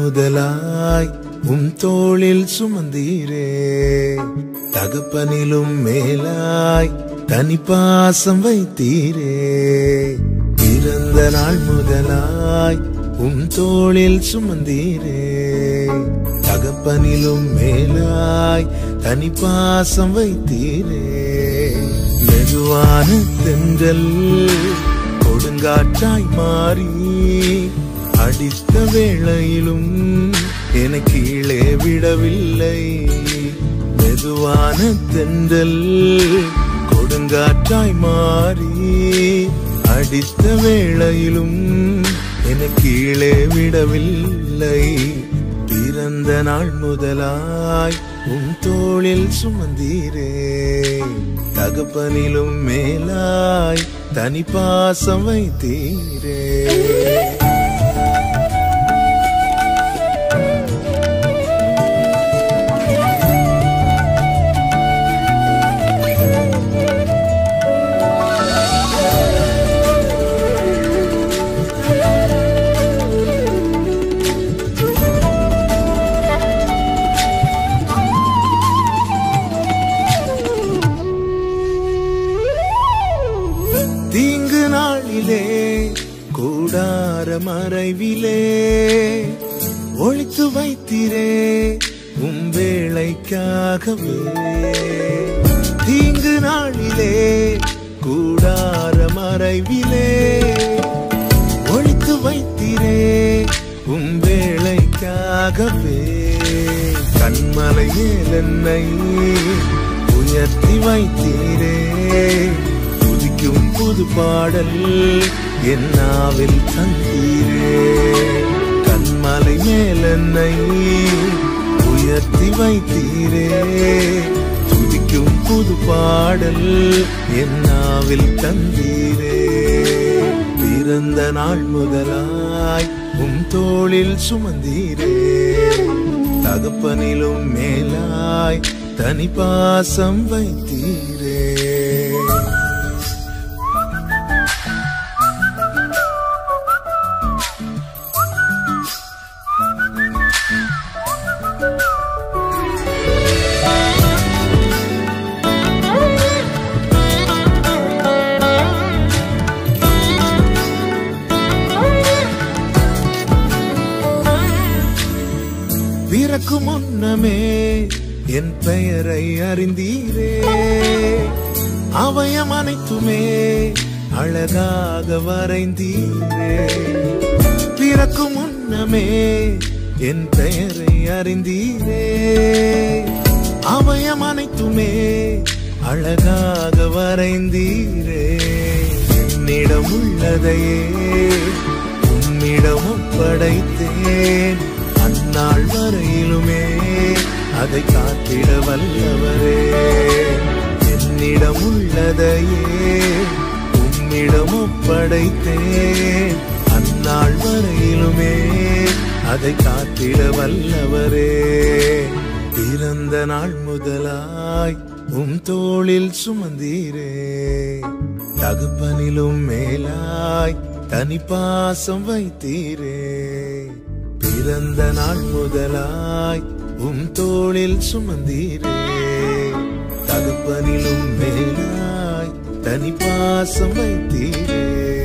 முதலாய் தோளில் சுமந்தீரே. தகப்பனிலும் மேலாய் தனிப்பாசம் வைத்தீரே. பிறந்த நாள் முதலாய் தோளில் சுமந்தீரே. தகப்பனிலும் மேலாய் தனிப்பாசம் வைத்தீரே. மெதுவான தென்றல் கொடுங்காற்றாய் மாறி அடித்த வேளையிலும் என கீழே விடவில்லை. மெதுவான தென்றல் கொடுங்காற்றாய் மாறி அடித்த வேளையிலும் என கீழே விடவில்லை. பிறந்த நாள் முதலாய் தோளில் சுமந்தீரே. தகப்பனிலும் மேலாய் தனிப்பாசம் வைத்தீரே. தீங்கு நாளிலே கூடார மறைவிலே ஒளித்து வைத்தீரே வேளைக்காகவே. தீங்கு நாளிலே கூடார மறைவிலே ஒளித்து வைத்தீரே வேளைக்காகவே. கண்மலை மேல் என்னை உயர்த்தி வைத்தீரே. புது பாடல் என் நாவில் தந்தீரே. கண்மலை மேல் என்னை உயர்த்தி வைத்தீரே. துதிக்கும் புது பாடல் என் நாவில் தந்தீரே. பிறந்த நாள் முதலாய் தோளில் சுமந்தீரே. தகப்பனிலும் மேலாய் தனிப்பாசம் வைத்தீரே. பிறக்கு முன்னமே என் பெயரை அறிந்தீரே. அவயம் அனைத்துமே அழகாக வரைந்தீரே. பிறக்கு முன்னமே என் பெயரை அறிந்தீரே. அவயம் அனைத்துமே அழகாக வரைந்தீரே. என்னிடம் உள்ளதையே உம்மிடம் ஒப்படைத்தேன். அந்நாள் வரையிலுமே அதை காத்திட வல்லவரே. என்னிடம் உள்ளதையே உம்மிடம் ஒப்படைத்தேன். அந்நாள் வரையிலுமே அதை காத்திட வல்லவரே. பிறந்த நாள் முதலாய் தோளில் சுமந்தீரே. தகப்பனிலும் மேலாய் தனிப்பாசம் வைத்தீரே. பிறந்த நாள் முதலாய் தோளில் சுமந்தீரே. தகப்பனிலும் மேலாய் தனிப்பாசம் வைத்தீரே.